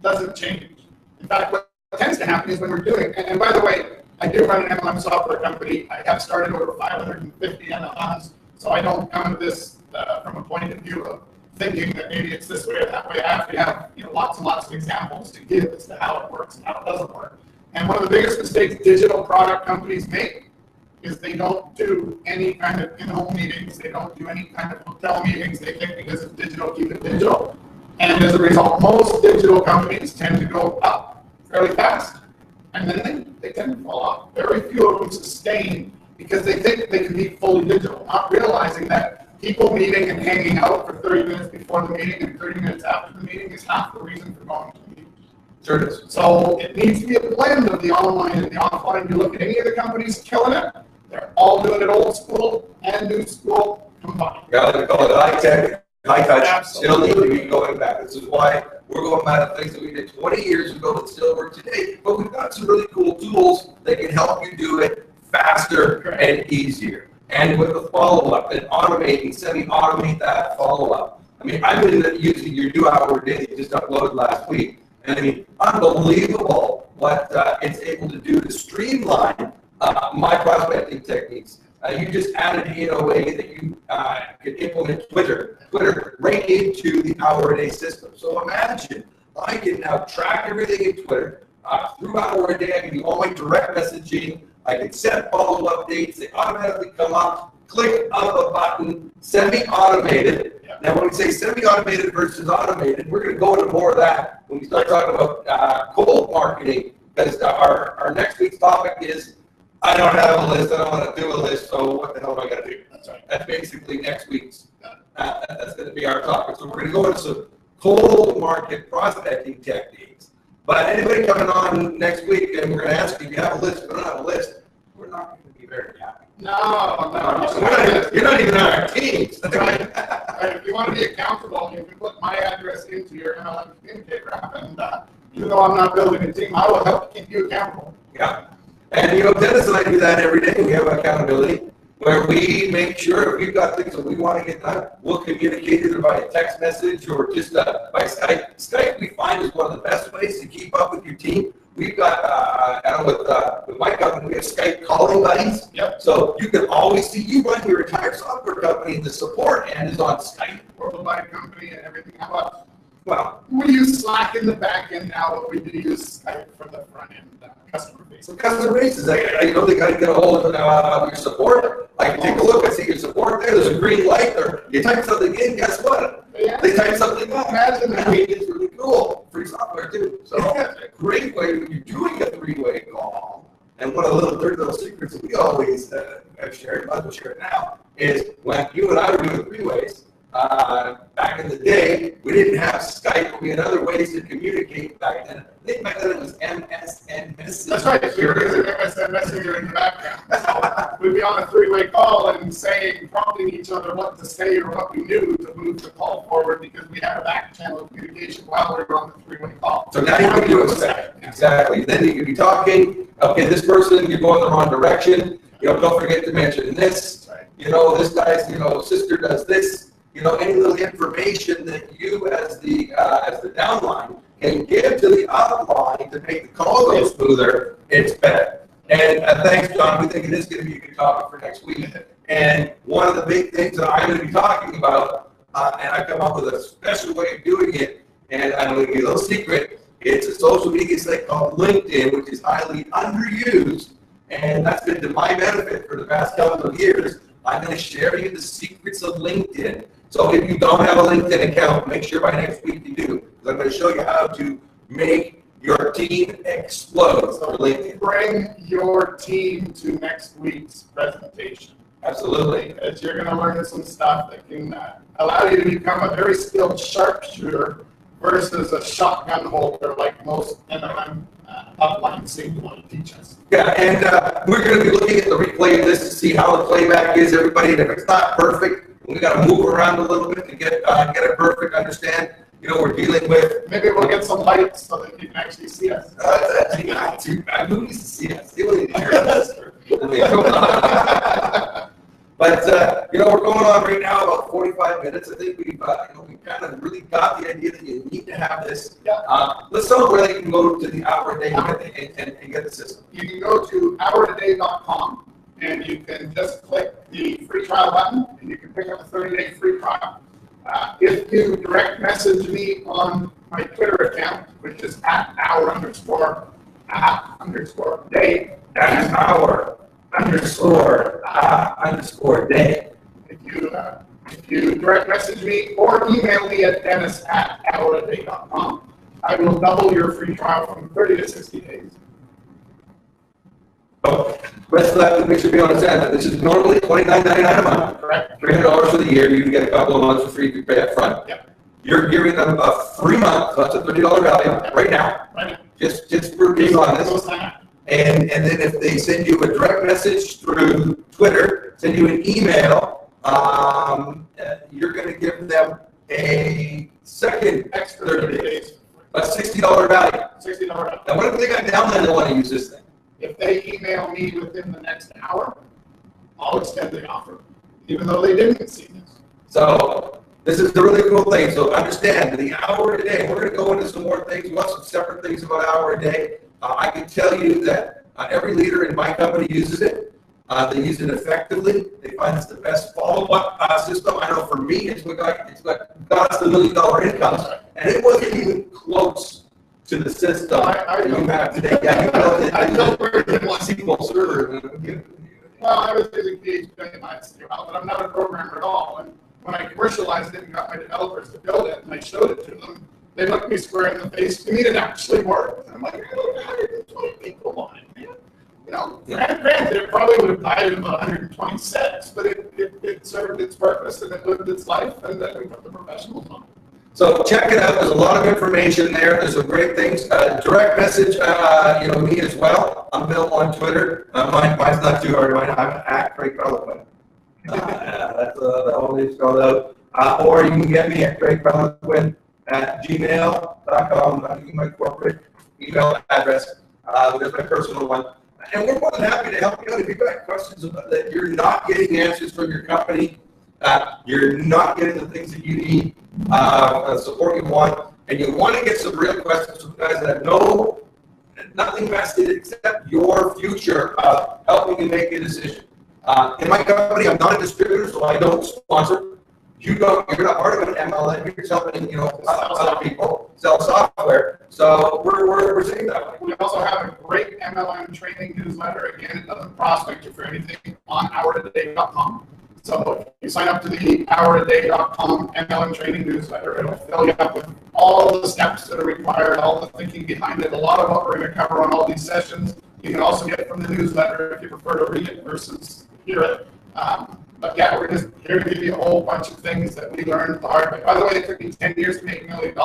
Speaker 2: doesn't change. In fact, what tends to happen is when we're doing, and by the way, I do run an MLM software company. I have started over 550 MLMs, so I don't come at this from a point of view of thinking that maybe it's this way or that way. I actually have lots and lots of examples to give as to how it works and how it doesn't work. And one of the biggest mistakes digital product companies make is they don't do any kind of in-home meetings. They don't do any kind of hotel meetings. They think because it's digital, keep it digital. And as a result, most digital companies tend to go up fairly fast. And then they tend to fall off. Very few of them sustain because they think they can be fully digital, not realizing that people meeting and hanging out for 30 minutes before the meeting and 30 minutes after the meeting is half the reason for going to the meeting.
Speaker 1: Sure it is.
Speaker 2: So it needs to be a blend of the online and the offline. You look at any of the companies killing it, they're all doing it old school and new school combined.
Speaker 1: Yeah, they call it high tech, high touch.
Speaker 2: Absolutely.
Speaker 1: Still need to be going back. This is why we're going back to things that we did 20 years ago that still work today. But we've got some really cool tools that can help you do it faster and easier. And with the follow-up and automating, semi-automate that follow-up. I mean, I've been using your 2-hour day that you just uploaded last week. And I mean, unbelievable what it's able to do to streamline my prospecting techniques. You just added in a way that you could implement Twitter right into the hour-a-day system. So imagine, I can now track everything in Twitter through hour-a-day. I can do all my direct messaging. I can set follow-up dates. They automatically come up. Click of a button, semi-automated. Now, when we say semi-automated versus automated, we're going to go into more of that when we start talking about cold marketing, because our next week's topic is, I don't have a list, I don't want to do a list, so what the hell do I got to do? That's right. That's basically next week's, that's going to be our topic. So we're going to go into some cold market prospecting techniques. But anybody coming on next week, and we're going to ask you if you have a list, if you don't have a list, we're not going to be very happy.
Speaker 2: No.
Speaker 1: You're not even on our teams.
Speaker 2: Right. If you want to be accountable, you can put my address into your MLM communicator app, and even though I'm not building a team, I will help keep you accountable.
Speaker 1: Yeah. And Dennis and I do that every day. We have accountability where we make sure if we've got things that we want to get done, we'll communicate either by a text message or just by Skype. Skype we find is one of the best ways to keep up with your team. We've got, with my company, we have Skype calling buddies. Yep. So you can always see, you run your entire software company, and the support end is on Skype.
Speaker 2: Worldwide company and everything. How about,
Speaker 1: well,
Speaker 2: we use Slack in the back end now, but we do use Skype for the front end customer base.
Speaker 1: So customer bases, I don't think I can get a hold of your support. I can take a look, I see your support there, there's a green light there. You type something in, guess what? Yeah. They type something out. Imagine that. It's really cool. Free software too. So a great way when you're doing a 3-way call. And one of the little secrets that we always have shared, I will share it now, is when you and I were doing 3-ways, back in the day, we didn't have Skype, but we had other ways to communicate back then. I think back then it was MSN Messenger.
Speaker 2: That's right, we were using MSN Messenger in the background. So we'd be on a 3-way call and prompting each other what to say or what we knew to move the call forward, because we had a back channel of communication while we were on the 3-way call.
Speaker 1: So now you can do it Skype. Exactly. Then you can be talking, okay, this person, you're going the wrong direction. Don't forget to mention this. This guy's, sister does this. Any little information that you as the downline can give to the upline to make the call go smoother, it's better. And thanks, John. We think it is going to be a good topic for next week. And one of the big things that I'm going to be talking about, and I've come up with a special way of doing it, and I'm going to give you a little secret. It's a social media site called LinkedIn, which is highly underused, and that's been to my benefit for the past couple of years. I'm going to share you the secrets of LinkedIn. So if you don't have a LinkedIn account, make sure by next week you do. Because I'm going to show you how to make your team explode.
Speaker 2: So bring your team to next week's presentation.
Speaker 1: Absolutely.
Speaker 2: Because you're going to learn some stuff that can allow you to become a very skilled sharpshooter versus a shotgun holder like most MLM uplines seem to want to teach us.
Speaker 1: Yeah, and we're going to be looking at the replay of this to see how the playback is, everybody. And if it's not perfect, we got to move around a little bit to get a perfect understand. You know, we're dealing with.
Speaker 2: Maybe we'll get some lights so that you can actually see us.
Speaker 1: That's actually not too bad. Who needs to see us? They only need to hear us. I mean, come on. But you know, we're going on right now about 45 minutes. I think we've we kind of really got the idea that you need to have this. Let's tell them where they can go to the Hour a Day and get the system.
Speaker 2: You can go to hourtoday.com and you can just click the free trial button and you can pick up a 30-day free trial. If you direct message me on my Twitter account, which is @hour_day,
Speaker 1: That's hour_day.
Speaker 2: If you direct message me or email me at dennis@houraday.com, I will double your free trial from 30 to 60 days.
Speaker 1: Oh, let's make sure we understand that this is normally $29.99 a month.
Speaker 2: Correct.
Speaker 1: $300 for the year. You can get a couple of months for free if you pay up front.
Speaker 2: Yep.
Speaker 1: You're giving them a free month, so that's a $30 value right now.
Speaker 2: Right.
Speaker 1: Just for being honest.
Speaker 2: Go sign up.
Speaker 1: And then if they send you a direct message through Twitter, send you an email, you're going to give them a second
Speaker 2: Extra
Speaker 1: 30
Speaker 2: 30
Speaker 1: days,
Speaker 2: days.
Speaker 1: a $60 value.
Speaker 2: $60.
Speaker 1: Now, what if they got down there and they want to use this thing?
Speaker 2: If they email me within the next hour, I'll extend the offer, even though they didn't see this.
Speaker 1: So this is the really cool thing. So understand the Hour a Day. We're going to go into some more things. We want some separate things about Hour a Day. I can tell you that every leader in my company uses it. They use it effectively. They find it's the best follow-up system. I know for me, it's what got us the $1 million income, and it wasn't even close to the system you have today. Yeah, you built it. I built it in one SQL server.
Speaker 2: Well, I was using PHP last year, but I'm not a programmer at all. And when I commercialized it and got my developers to build it, and I showed it to them, they looked me square in the face. To me, it actually worked. I'm like, 120 people on it, man. You know, granted, it probably would have died in about 126, but it served its purpose and it lived its life, and then we put the professionals on it.
Speaker 1: So check it out. There's a lot of information there. There's some great things. Direct message, me as well. I'm Bill on Twitter. Mine's not too hard. I'm @Peloquin. That's the only spelled out. Or you can get me at gmail.com. I'll give you my corporate email address. There's my personal one. And we're more than happy to help you out if you've got questions about that. You're not getting answers from your company. You're not getting the things that you need, support you want, and you want to get some real questions from guys that know nothing vested except your future of helping you make a decision. In my company, I'm not a distributor, so I don't sponsor. You're not part of an MLM. You're helping, other people sell software. So we're saying that.
Speaker 2: We also have a great MLM training newsletter. Again, it doesn't prospect you for anything on hourtoday.com. So if you sign up to the hourtoday.com MLM training newsletter, it'll fill you up with all the steps that are required, all the thinking behind it, a lot of what we're going to cover on all these sessions. You can also get it from the newsletter if you prefer to read it versus hear it. But yeah, we're just here to give you a whole bunch of things that we learned the hard way. By the way, it took me 10 years to make $1 million in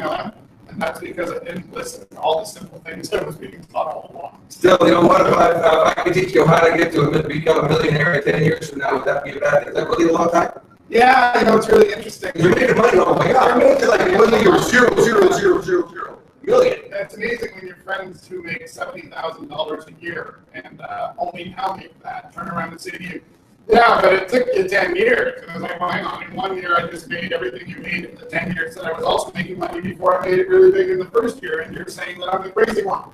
Speaker 2: MLM. And that's because I didn't listen to all the simple things that was being taught all along.
Speaker 1: Still, what if I could teach you how to get to become a millionaire in 10 years from now? Would that be a bad thing? Is that really a long time?
Speaker 2: Yeah, it's really interesting.
Speaker 1: You're making money. Oh my God. You're 0.00000 million.
Speaker 2: It's amazing when your friends who make $70,000 a year and only now make that turn around and say to you, yeah, but it took you 10 years. And I was like, well, hang on. In 1 year, I just made everything you made in the 10 years that I was also making money before I made it really big in the first year. And you're saying that I'm the crazy one.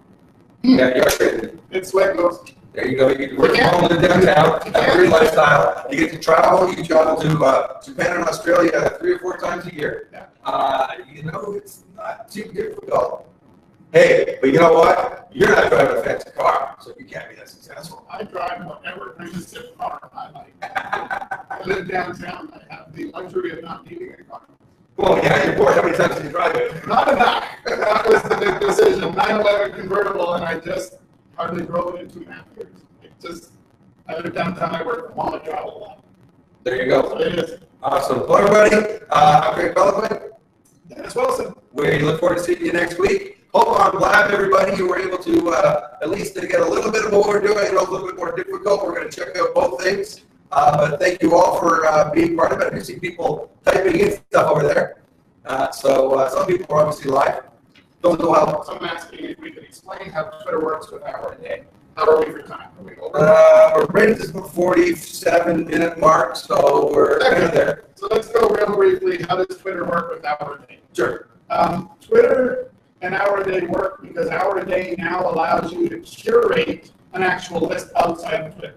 Speaker 1: Yeah, you're crazy.
Speaker 2: It's like those
Speaker 1: There you go. You can work from home in downtown, have a great lifestyle. You get to travel. You travel to Japan and Australia 3 or 4 times a year. You know, it's not too difficult. Hey, but you know what? You're not driving a fancy car, so you can't be that successful.
Speaker 2: I drive whatever kind of zip car I like. I live downtown. I have the luxury of not needing a car.
Speaker 1: Well, yeah, you're bored. How many times did you drive it?
Speaker 2: Not enough. That was the big decision. 911 convertible, and I just hardly drove it in 2.5 years. I live downtown. I work from home. I travel a lot.
Speaker 1: There you go.
Speaker 2: So it is.
Speaker 1: Awesome. Well, everybody, I'm Greg Peloquin.
Speaker 2: Dennis Wilson.
Speaker 1: We look forward to seeing you next week. Hope I'm glad everybody you were able to at least to get a little bit of what we're doing, a little bit more difficult. We're going to check out both things. But thank you all for being part of it. I see people typing in stuff over there. So some people are obviously live. Don't know how.
Speaker 2: So I'm asking if we can explain how Twitter works with hour a day. How are we for time? Are we over?
Speaker 1: We're right at this 47-minute mark, so we're kind of there.
Speaker 2: So let's go real briefly. How does Twitter work with hour a day?
Speaker 1: Sure.
Speaker 2: Twitter and hour a day work because hour a day now allows you to curate an actual list outside of Twitter.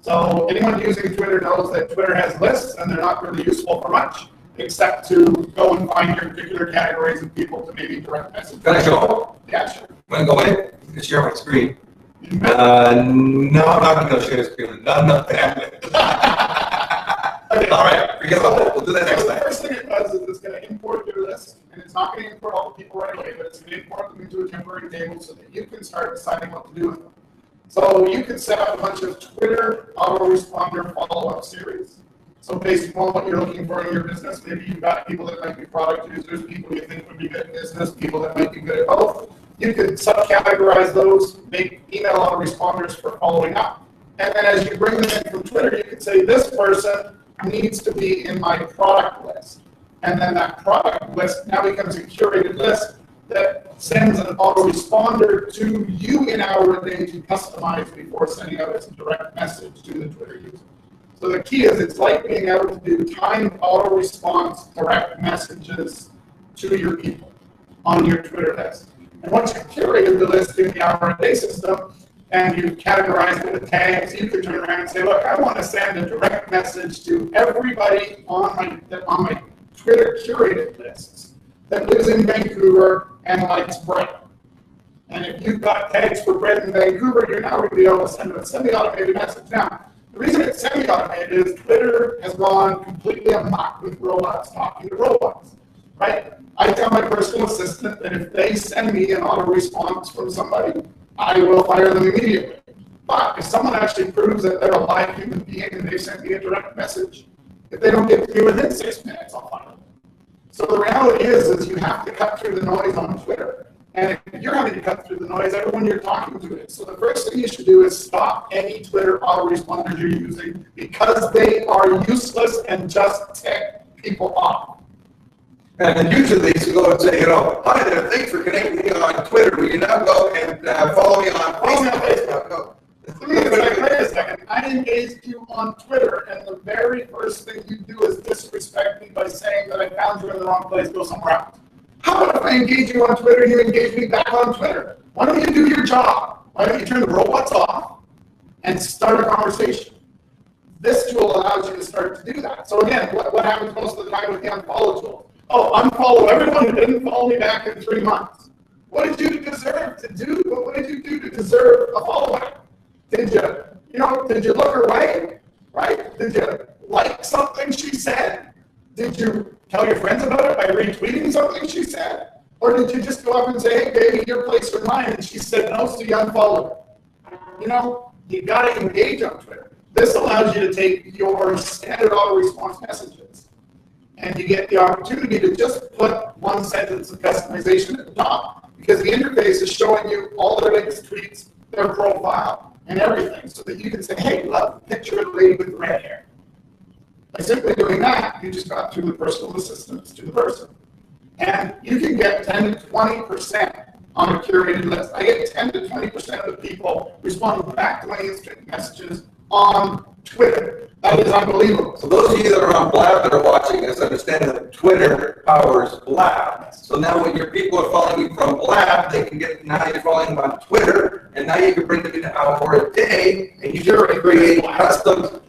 Speaker 2: So anyone using Twitter knows that Twitter has lists and they're not really useful for much except to go and find your particular categories of people to maybe direct message.
Speaker 1: Can I show?
Speaker 2: Yeah, sure.
Speaker 1: Want to go in? You can share my screen. No, I'm not going to share the screen. Not that.
Speaker 2: Okay.
Speaker 1: All right, forget about that. We'll do that next
Speaker 2: So
Speaker 1: time.
Speaker 2: the first thing it does is it's going to import your list, and it's not going to import all the people right away, but it's going to import them into a temporary table so that you can start deciding what to do with them. So you can set up a bunch of Twitter autoresponder follow-up series. So based on what you're looking for in your business, maybe you've got people that might be product users, people you think would be good at business, people that might be good at both. You could subcategorize those, make email autoresponders for following up. And then as you bring them in from Twitter, you could say this person needs to be in my product list. And then that product list now becomes a curated list that sends an autoresponder to you in hour a day to customize before sending out as a direct message to the Twitter user. So the key is it's like being able to do timed auto-response direct messages to your people on your Twitter list. And once you've curated the list in the hour a day system and you've categorized it with tags, you can turn around and say, look, I want to send a direct message to everybody on my Twitter curated lists that lives in Vancouver and likes bread. And if you've got tags for bread in Vancouver, you're now going to be able to send a semi-automated message. Now, the reason it's semi-automated is Twitter has gone completely amok with robots talking to robots, right? I tell my personal assistant that if they send me an auto response from somebody, I will fire them immediately. But if someone actually proves that they're a live human being and they send me a direct message, if they don't get to me within 6 minutes, I'll fire them. So the reality is you have to cut through the noise on Twitter. And if you're having to cut through the noise, everyone you're talking to is. So the first thing you should do is stop any Twitter autoresponders you're using because they are useless and just tick people off.
Speaker 1: And usually you go and say, hi there, thanks for connecting me on Twitter. Will you now go and follow me on Facebook? Go.
Speaker 2: Wait a second. I engaged you on Twitter, and the very first thing you do is disrespect me by saying that I found you in the wrong place, go somewhere else. How about if I engage you on Twitter, you engage me back on Twitter? Why don't you do your job? Why don't you turn the robots off and start a conversation? This tool allows you to start to do that. So again, what happens most of the time with the unfollow tool? Oh, unfollow everyone who didn't follow me back in 3 months. What did you deserve to do? What did you do to deserve a follow-back? Did you look her way? Right? Did you like something she said? Did you tell your friends about it by retweeting something she said? Or did you just go up and say, hey, baby, your place or mine? And she said no, so you unfollowed her. You got to engage on Twitter. This allows you to take your standard auto-response messages and you get the opportunity to just put one sentence of customization at the top because the interface is showing you all their latest tweets, their profile, and everything so that you can say, hey, love the picture of the lady with the red hair. By simply doing that, you just got through the personal assistance to the person. And you can get 10 to 20% on a curated list. I get 10 to 20% of the people responding back to my instant messages on Twitter. That is unbelievable.
Speaker 1: So those of you that are on Blab that are watching this understand that Twitter powers Blab. So now when your people are following you from Blab, they can get, now you're following them on Twitter, and now you can bring them in an hour a day, and you can create custom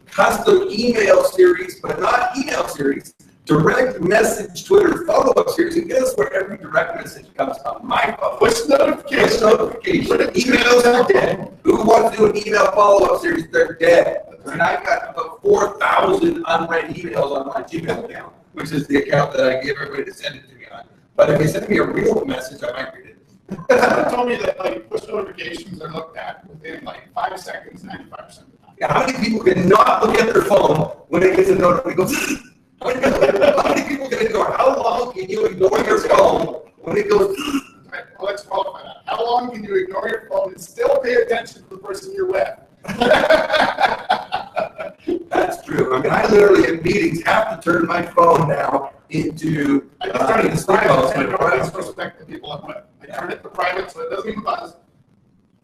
Speaker 1: email series, but not email series, direct message Twitter follow-up series. And guess where every direct message comes from? My phone.
Speaker 2: Push notification.
Speaker 1: Emails are dead. Who wants to do an email follow-up series? They're dead. And I've got about 4,000 unread emails on my Gmail account, which is the account that I give everybody to send it to me on. But if you send me a real message, I might read it.
Speaker 2: Someone told me that like push notifications are looked at within like 5 seconds, 95% of the time.
Speaker 1: Yeah, how many people can not look at their phone when it gets a notification? How many people can ignore? How long can you ignore your phone when it goes?
Speaker 2: Right, well, let's qualify that. How long can you ignore your phone and still pay attention to the person you're with?
Speaker 3: That's true. I mean, I literally in meetings have to turn my phone now into.
Speaker 2: I just turn it to private, and I don't disrespect the people I'm with. I turn it to private so it doesn't even buzz.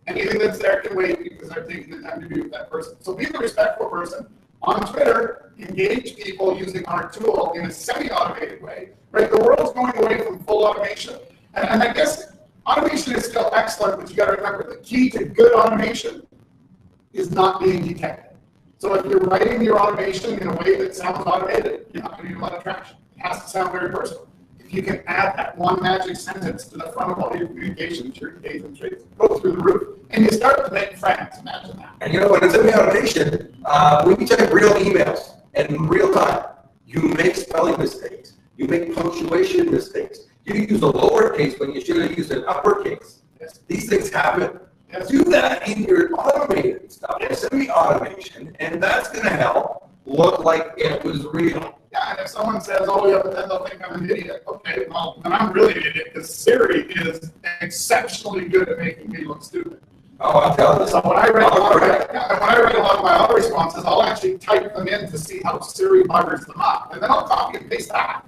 Speaker 2: Anything that's there can wait because I'm taking the time to be with that person. So be the respectful person. On Twitter, engage people using our tool in a semi-automated way. Right? The world's going away from full automation. And I guess automation is still excellent, but you got to remember the key to good automation is not being detected. So if you're writing your automation in a way that sounds automated, you're not going to get a lot of traction. It has to sound very personal. If you can add that one magic sentence to the front of all your communications, your engagement rates go through the roof, and you start to make friends. Imagine that.
Speaker 1: And you know what? It's in the automation. When you type real emails in real time, you make spelling mistakes. You make punctuation mistakes. You use a lowercase when you should have used an uppercase.
Speaker 2: Yes.
Speaker 1: These things happen.
Speaker 2: Yes.
Speaker 1: Do that in your automated stuff, semi-automation, and that's going to help look like it was real.
Speaker 2: Yeah, and if someone says, oh, yeah, but then they'll think I'm an idiot. Okay, well, then I'm really an idiot because Siri is exceptionally good at making me look stupid.
Speaker 1: Oh, I'm telling you.
Speaker 2: So when I write a lot of my auto responses, I'll actually type them in to see how Siri buggers them up, and then I'll copy and paste that.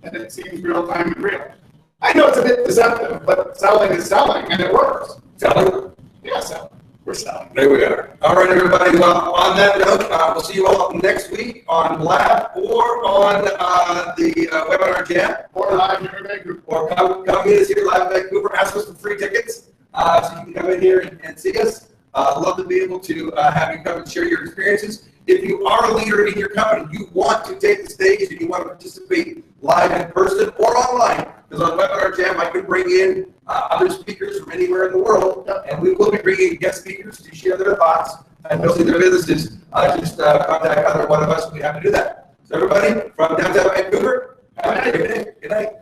Speaker 2: And it seems real time and real. I know it's a bit deceptive, but selling is selling, and it works.
Speaker 1: Selling?
Speaker 2: Yeah, selling. We're selling.
Speaker 1: There we are. All right, everybody. Well, on that note, we'll see you all next week on Lab or on the webinar jam.
Speaker 2: Or live here in Vancouver.
Speaker 1: Or come meet us here live in Vancouver. Ask us for free tickets so you can come in here and see us. Love to be able to have you come and share your experiences. If you are a leader in your company, you want to take the stage and you want to participate live in person or online, because on Webinar Jam, I can bring in other speakers from anywhere in the world, and we will be bringing guest speakers to share their thoughts and building their businesses. Just contact either one of us, and we have to do that. So everybody from downtown Vancouver, have a great day. Good night.